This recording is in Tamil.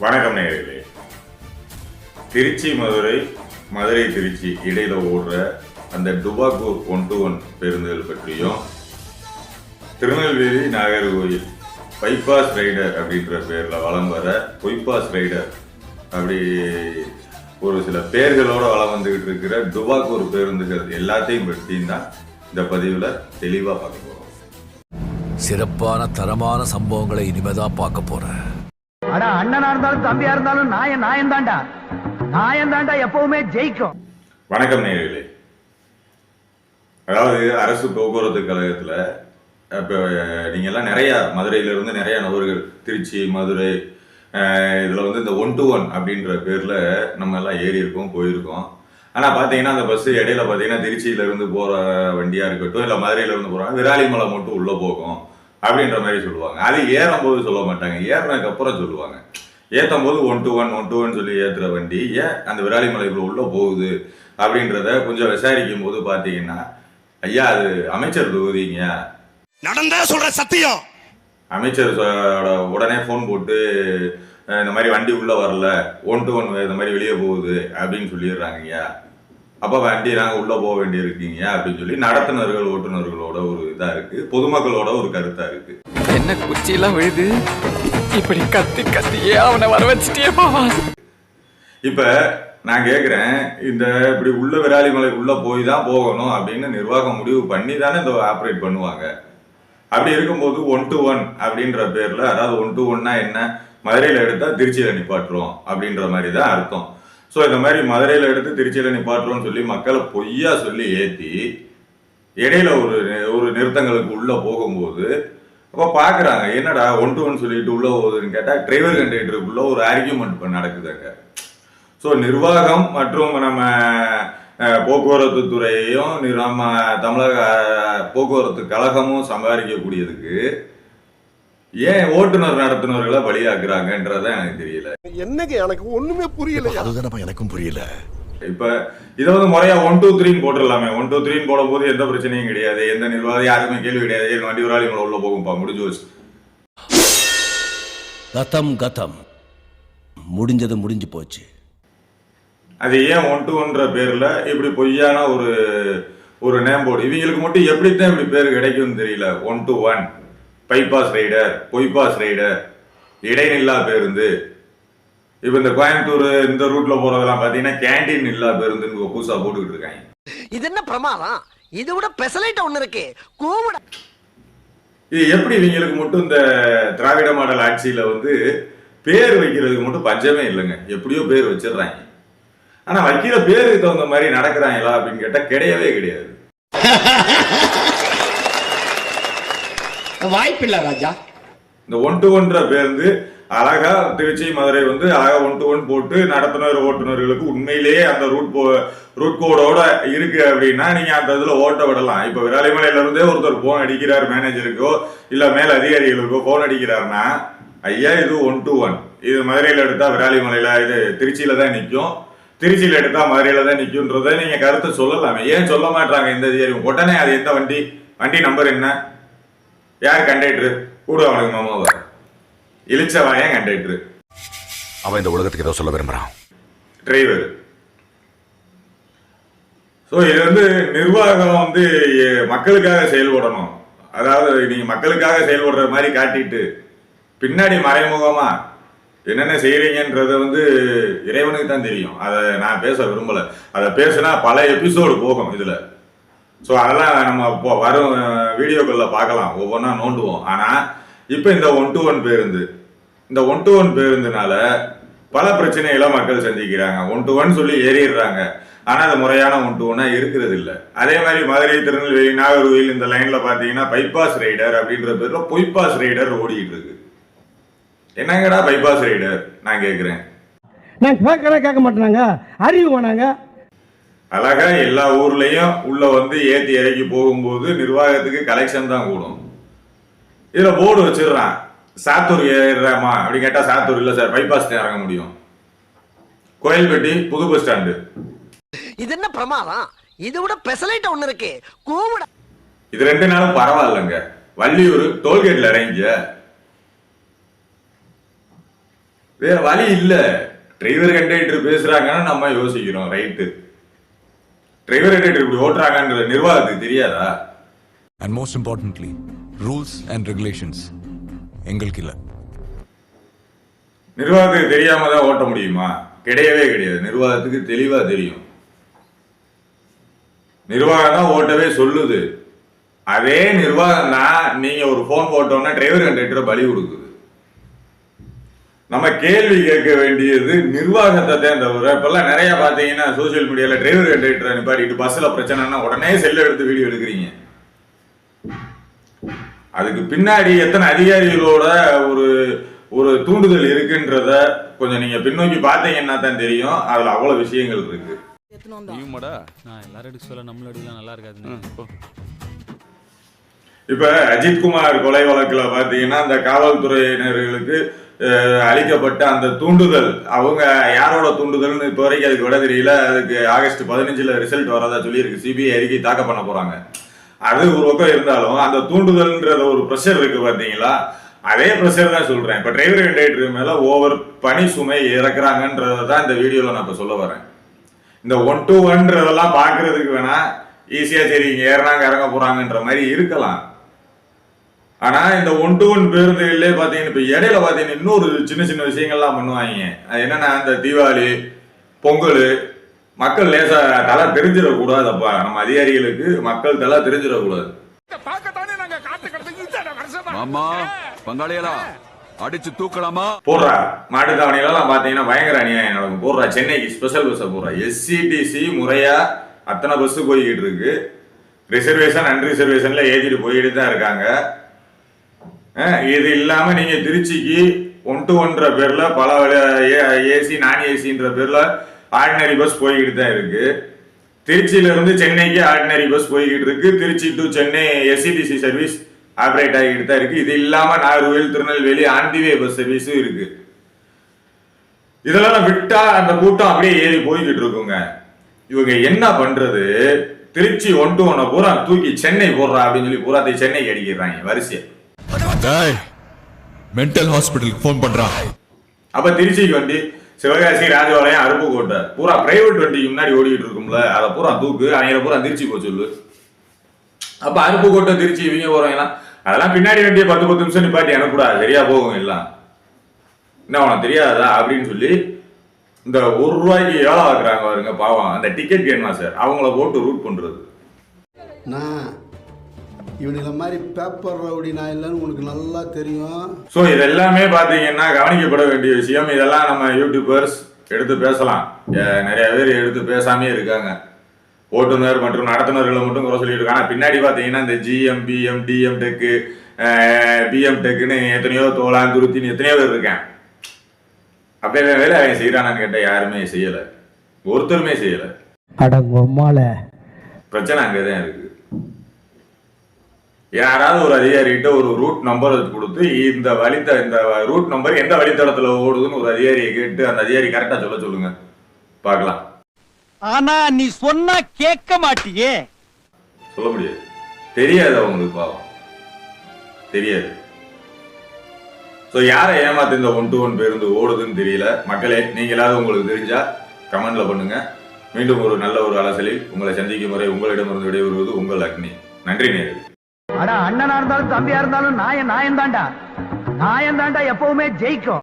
வணக்கம் நேயர்களே. திருச்சி மதுரை, மதுரை திருச்சி இடையில ஓடுற அந்த டுபாக்கூர் 1-to-1 பேருந்துகள் பற்றியும், திருநெல்வேலி நாகர்கோவில் பைபாஸ் ரைடர் அப்படின்ற பேர்ல வலம் வர பொய்பாஸ் ரைடர் அப்படி ஒரு சில பேர்களோட வளம் வந்துகிட்டு இருக்கிற டுபாக்கூர் பேருந்துகள் எல்லாத்தையும் பற்றியும் தான் இந்த பதிவுல தெளிவா பார்க்க போறோம். சிறப்பான தரமான சம்பவங்களை இனிமேதான் பார்க்க போறேன். ஆனா அண்ணனா இருந்தாலும் தம்பியா இருந்தாலும் நாயம் தாண்டா எப்பவுமே ஜெயிக்கும். வணக்கம் நேயர்களே. அதாவது அரசு போக்குவரத்து கழகத்துல இப்போ நீங்க எல்லாம் நிறைய மதுரையில இருந்து நிறைய நபர்கள் திருச்சி மதுரை இதுல வந்து இந்த 1-to-1 அப்படின்ற பேர்ல நம்ம எல்லாம் ஏறி இருக்கோம், போயிருக்கோம். ஆனா பாத்தீங்கன்னா அந்த பஸ் இடையில பாத்தீங்கன்னா திருச்சியில இருந்து போற வண்டியா இருக்கட்டும், இல்ல மதுரையில இருந்து போறாங்க, விராலிமலை மட்டும் உள்ள போகும் அப்படின்ற மாதிரி சொல்லுவாங்க. அது ஏறும் போது சொல்ல மாட்டாங்க, ஏறினதுக்கு அப்புறம் சொல்லுவாங்க. ஏற்றும் போது 1-to-1 சொல்லி ஏற்றுற வண்டி ஏன் அந்த விராலிமலைக்குள்ள உள்ள போகுது அப்படின்றத கொஞ்சம் விசாரிக்கும் போது பாத்தீங்கன்னா, ஐயா அது அமைச்சர் தொகுதிங்க, நடந்தா சொல்ற சத்தியம். அமைச்சர் உடனே ஃபோன் போட்டு இந்த மாதிரி வண்டி உள்ள வரல, 1-to-1 இந்த மாதிரி வெளியே போகுது அப்படின்னு சொல்லிடுறாங்கய்யா. அப்போ வண்டி நாங்கள் உள்ள போக வேண்டி இருக்கீங்க அப்படின்னு சொல்லி நடத்துனர்கள் ஓட்டுநர்களோட ஒரு இதா இருக்கு, பொதுமக்களோட ஒரு கருத்தா இருக்கு. என்ன குச்சியெல்லாம் விழுது, இப்படி கத்தி கத்தியே அவனை வர வச்சுட்டே பாவா. இப்ப நான் கேட்கிறேன், இந்த இப்படி உள்ள விராலிமலை உள்ள போய் தான் போகணும் அப்படின்னு நிர்வாகம் முடிவு பண்ணி தானே இந்த ஆப்ரேட் பண்ணுவாங்க. அப்படி இருக்கும்போது 1-to-1 அப்படின்ற பேர்ல, அதாவது 1-to-1னா என்ன, மதுரையில எடுத்தா திருச்சியில நிப்பாட்டுறோம் அப்படின்ற மாதிரி தான் அர்த்தம். ஸோ இந்த மாதிரி மதுரையில எடுத்து திருச்சியில நிப்பாட்டுறோம்னு சொல்லி மக்களை பொய்யா சொல்லி ஏற்றி இடையில ஒரு நிறுத்தங்களுக்கு உள்ள போகும்போது அப்போ பார்க்குறாங்க, என்னடா 1-to-1 சொல்லிட்டு உள்ள போகுதுன்னு கேட்டால் டிரைவர் கண்டக்டருக்குள்ள ஒரு ஆர்கியூமெண்ட் நடக்குதுங்க. ஸோ நிர்வாகம் மற்றும் நம்ம போக்குவரத்து துறையையும் நம்ம தமிழக போக்குவரத்து கழகமும் சம்பாதிக்கக்கூடியதுக்கு ஏன் ஓட்டுநர் நடத்துனர்களை பலியாக்குறாங்கன்றத எனக்கு தெரியல. என்னங்க எனக்கு ஒண்ணுமே புரியல. அதுதானப்பா எனக்கும் புரியல. இப்ப இதை வந்து முறையா 1-to-3 போட்டுடலாமே. 1-to-3 போடும் போது எந்த பிரச்சனையும் கிடையாது, எந்த நிர்வாகம் யாருமே கேள்வி கிடையாது, வண்டி விராலிமலை உள்ள போகும்பா, முடிஞ்சு வச்சு. கதம் முடிஞ்சது முடிஞ்சு போச்சு. அது ஏன் 1-to-1 பேர்ல இப்படி பொய்யான ஒரு நேம் போர்டு இவங்களுக்கு மட்டும் எப்படித்தான் இப்படி பேர் கிடைக்கும்னு தெரியல. 1-to-1 பைபாஸ் ரைடர், பொய்பாஸ் ரைடர், இடைநில்லா பேருந்து. இப்ப இந்த கோயம்புத்தூர் இந்த ரூட்ல போறதெல்லாம் பாத்தீங்கன்னா கேண்டீன் இல்லா பேருந்துன்னு புதுசா போட்டுக்கிட்டு இருக்காங்க. இது என்ன பிரமாதம், இது விட பெசலைட் ஒண்ணு இருக்கு. இது எப்படி இவங்களுக்கு மட்டும் இந்த திராவிட மாடல் ஆட்சியில வந்து பேர் வைக்கிறதுக்கு மட்டும் பஞ்சமே இல்லைங்க, எப்படியோ பேர் வச்சிடுறாங்க. ஆனா வைக்கிற பேருக்கு தகுந்த மாதிரி நடக்கிறாங்களா அப்படின்னு கேட்டா கிடையவே கிடையாது. வாய்ப்பில்லை ராஜா. இந்த 1-to-1 பேருந்து அழகா திருச்சி மதுரை வந்து அழகா 1-to-1 போட்டு நடத்துனர் ஓட்டுநர்களுக்கு உண்மையிலேயே அந்த ரூட் கோடோட இருக்கு அப்படின்னா நீங்க அந்த இதுல ஓட்ட விடலாம். இப்ப விராலிமலையில இருந்தே ஒருத்தர் போன் அடிக்கிறார் மேனேஜருக்கோ இல்ல மேல் அதிகாரிகளுக்கோ போன் அடிக்கிறாருன்னா, ஐயா இது 1-to-1, இது மதுரையில எடுத்தா விராலிமலையில, இது திருச்சியில தான் நிற்கும், திருச்சியில எடுத்தா மதுரையில தான் நிற்கும்ன்றத நீங்க கருத்து சொல்லலாமே. ஏன் சொல்ல மாட்டாங்க இந்த அதிகாரி? உடனே அது எந்த வண்டி நம்பர் என்ன, யார் கண்டக்டர், கூட அவனுக்கு மாமாவ இழிச்சவாயன் கண்டக்டர், அவன் இந்த உலகத்துக்கு ஏதோ சொல்ல விரும்புறான், டிரைவர். ஸோ இது வந்து நிர்வாகம் வந்து மக்களுக்காக செயல்படணும். அதாவது நீங்க மக்களுக்காக செயல்படுற மாதிரி காட்டிட்டு பின்னாடி மறைமுகமா என்னென்ன செய்யறீங்கன்றத வந்து இறைவனுக்கு தான் தெரியும். அதை நான் பேச விரும்பல, அதை பேசினா பல எபிசோடு போகும் இதுல. ஸோ அதெல்லாம் நம்ம இப்போ வரும் வீடியோக்களில் பார்க்கலாம், ஒவ்வொன்றா நோண்டுவோம். ஆனால் இப்போ இந்த 1-to-1 பேருந்து, இந்த 1-to-1 பேருந்துனால பல பிரச்சனைகளை மக்கள் சந்திக்கிறாங்க. 1-to-1 சொல்லி ஏறிடுறாங்க, ஆனால் அது முறையான 1-to-1 இருக்கிறது இல்லை. அதே மாதிரி மதுரை திருநெல்வேலி நாகர்கோவில் இந்த லைன்ல பார்த்தீங்கன்னா பைபாஸ் ரைடர் அப்படின்ற பேர்ல பொய்பாஸ் ரைடர் ஓடிக்கிட்டு இருக்கு. என்னங்கடா பைபாஸ் ரைடர் நான் கேட்குறேன். நான் கேட்க மாட்டேனாங்க, அறிவு வேணாங்க. அழகா எல்லா ஊர்லயும் உள்ள வந்து ஏத்தி இறக்கி போகும்போது நிர்வாகத்துக்கு கலெக்ஷன் தான் கூடும். இதுல போர்டு வச்சிடுறான், சாத்தூர் ஏறாமா அப்படி கேட்டா சாத்தூர் இல்ல சார், பைபாஸ் தான் இறங்க முடியும். கோயில்பட்டி புது பஸ் ஸ்டாண்டு. இது என்ன பிரமாதம், இது விட பெசலைட் ஒண்ணு இருக்கு. இது 2 நாளும் பரவாயில்லைங்க. வள்ளியூர் டோல்கேட்ல இறங்கிய வேற வழி இல்ல. டிரைவர் கண்டக்டர் பேசுறாங்கன்னு நம்ம யோசிக்கிறோம், ரைட்டு. டிரைவர் கண்டக்டர் இப்படி ஓட்டுறாங்கன்ற நிர்வாகத்துக்கு தெரியாதா? And most importantly, rules and regulations எங்களுக்கு இல்ல. நிர்வாகத்துக்கு தெரியாம தான் ஓட்ட முடியுமா? கிடையவே கிடையாது. நிர்வாகத்துக்கு தெளிவா தெரியும். நிர்வாகம் தான் ஓட்டவே சொல்லுது. அதே நிர்வாகம் தான் நீங்க ஒரு போன் போட்டோம்னா டிரைவர் கண்டக்டரை பலி கொடுக்குது. நம்ம கேள்வி கேட்க வேண்டியது நிர்வாகத்தை தான் தவிர, இப்பெல்லாம் நிறைய பாத்தீங்கன்னா சோசியல் மீடியால டிரைவர் கண்டக்டரை நிப்பாட்டிட்டு பஸ்ல பிரச்சனைனா உடனே செல்ல எடுத்து வீடியோ எடுக்கிறீங்க. அதுக்கு பின்னாடி எத்தனை அதிகாரிகளோட ஒரு ஒரு தூண்டுதல் இருக்குன்றத கொஞ்சம் நீங்க பின்னோக்கி பாத்தீங்கன்னா தான் தெரியும். அதுல அவ்வளவு விஷயங்கள் இருக்கு. இப்ப அஜித்குமார் கொலை வழக்குல பாத்தீங்கன்னா அந்த காவல்துறையினர்களுக்கு அளிக்கப்பட்ட அந்த தூண்டுதல், அவங்க யாரோட தூண்டுதல்னு இப்போ வரைக்கும் அதுக்கு விட தெரியல. அதுக்கு ஆகஸ்ட் 15 ரிசல்ட் வரதா சொல்லியிருக்கு. சிபிஐ அறிக்கை தாக்கல் பண்ண போறாங்க. அது ஒரு பக்கம் இருந்தாலும் அந்த தூண்டுதல்ன்ற ஒரு ப்ரெஷர் இருக்கு பாத்தீங்களா, அதே ப்ரெஷர் தான் சொல்றேன். இப்ப டிரைவர் கண்டக்டர் மேல ஓவர் பணி சுமை இறக்குறாங்கன்றதான் இந்த வீடியோல நான் இப்ப சொல்ல வரேன். இந்த 1-to-1 பாக்குறதுக்கு வேணா ஈஸியா சரி இங்க ஏறினாங்க இறங்க போறாங்கன்ற மாதிரி இருக்கலாம். ஆனா இந்த 1-to-1 பேருந்துகளே பாத்தீங்கன்னா இப்ப இடையில பாத்தீங்கன்னா இன்னொரு சின்ன சின்ன விஷயங்கள்லாம் பண்ணுவாங்க. அது என்னன்னா இந்த தீபாவளி, பொங்கல், மக்கள் லேசா தலை தெரிஞ்சிடக்கூடாதப்பா. நம்ம அதிகாரிகளுக்கு மக்கள் தலை தெரிஞ்சிடக்கூடாது. பங்காளிகளா அடிச்சு தூக்கலாமா போடுறா மாட்டுத்தாவணிலாம் பாத்தீங்கன்னா பயங்கர அநியாயம் நடக்கும். போடுறா சென்னைக்கு ஸ்பெஷல் பஸ் போடுறா. எஸ்சிடிசி முறையா அத்தனை பஸ் போய்கிட்டு இருக்கு. ரிசர்வேஷன் அன்ரிசர்வேஷன்ல ஏற்றிட்டு போயிட்டு தான் இருக்காங்க. இது இல்லாம நீங்க திருச்சிக்கு 1-to-1 பேர்ல பல ஏசி நான் ஏசின்ற பேர்ல ஆர்டினரி பஸ் போய்கிட்டு தான் இருக்கு. திருச்சியில இருந்து சென்னைக்கு ஆர்டினரி பஸ் போய்கிட்டு இருக்கு. Trichy to Chennai SCTC service operate ஆகிட்டு தான் இருக்கு. இது இல்லாம நாகர்கோவில், திருநெல்வேலி ஆன்டிவே பஸ் சர்வீஸும் இருக்கு. இதெல்லாம் விட்டா அந்த கூட்டம் அப்படியே ஏறி போய்கிட்டு இருக்குங்க. இவங்க என்ன பண்றது, திருச்சி 1-to-1 பூரா தூக்கி சென்னை போடுறா அப்படின்னு சொல்லி பூராத்தை சென்னைக்கு அடிக்கிறாங்க வரிசையா. மென்டல் ஹாஸ்பிட்டலுக்கு போன் பண்றான். அப்ப திருச்சிக்கு வண்டி சிவகாசி, ராஜபாளையம், அருப்புக்கோட்டை பூரா பிரைவேட் வண்டிக்கு முன்னாடி ஓடிக்கிட்டு இருக்கும்ல, அதை பூரா தூக்கு, அவங்க பூரா திருச்சி போக சொல்லு. அப்ப அருப்புக்கோட்டை, திருச்சி இவங்க போறவங்க அதெல்லாம் பின்னாடி வண்டியை 10 நிமிஷம் நிப்பாட்டி அனுப்பிடாது, சரியா போகும் எல்லாம். என்ன உனக்கு தெரியாதா அப்படின்னு சொல்லி இந்த 1 ரூபாய்க்கு எவ்வளோ ஆக்குறாங்க பாருங்க பாவம். அந்த டிக்கெட் வேணுமா சார், அவங்கள போட்டு ரூட் பண்றது. நான் இவனுல மாதிரி பேப்பர் ரவுடி நான் இல்லைன்னு உனக்கு நல்லா தெரியும். ஸோ இதெல்லாமே பார்த்தீங்கன்னா கவனிக்கப்பட வேண்டிய விஷயம். இதெல்லாம் நம்ம யூடியூபர்ஸ் எடுத்து பேசலாம். நிறைய பேர் எடுத்து பேசாமே இருக்காங்க. ஓட்டுநர் மற்றும் நடத்துனர்களை மட்டும் குறை சொல்லிட்டு இருக்காங்க. பின்னாடி பார்த்தீங்கன்னா இந்த ஜிஎம், பிஎம், டிஎம் டெக்கு, பிஎம் டெக்குன்னு எத்தனையோ தோளான் துருத்தின்னு எத்தனையோ பேர் இருக்கேன். அப்படியே வேலை அவன் செய்யறானான்னு கேட்டால் யாருமே செய்யலை, ஒருத்தருமே செய்யலை. பிரச்சனை அங்கேதான் இருக்கு. யாராவது ஒரு அதிகாரிகிட்ட ஒரு ரூட் நம்பர் கொடுத்து இந்த ரூட் நம்பர் எந்த வழித்தடத்துல ஓடுதுன்னு ஒரு அதிகாரியை கேட்டு அந்த அதிகாரி கரெக்டா சொல்லுங்க பார்க்கலாம். ஆனா நீ சொன்னா கேட்க மாட்டியே. சொல்ல முடியாது, தெரியாது அவங்களுக்கு, பாவம் தெரியாது. ஸோ யாரை ஏமாத்து இந்த 1-to-1 பேருந்து ஓடுதுன்னு தெரியல. மக்களே, நீங்களாவது உங்களுக்கு தெரிஞ்சா கமெண்ட்ல பண்ணுங்க. மீண்டும் ஒரு நல்ல ஒரு அலசலில் உங்களை சந்திக்கும் முறை உங்களிடமிருந்து விடைபெறுவது உங்கள் அக்னி. நன்றி நேயர்களே. அண்ணனா இருந்தாலும் தம்பியா இருந்தாலும் நாயன் தாண்டா எப்பவுமே ஜெயிக்கும்.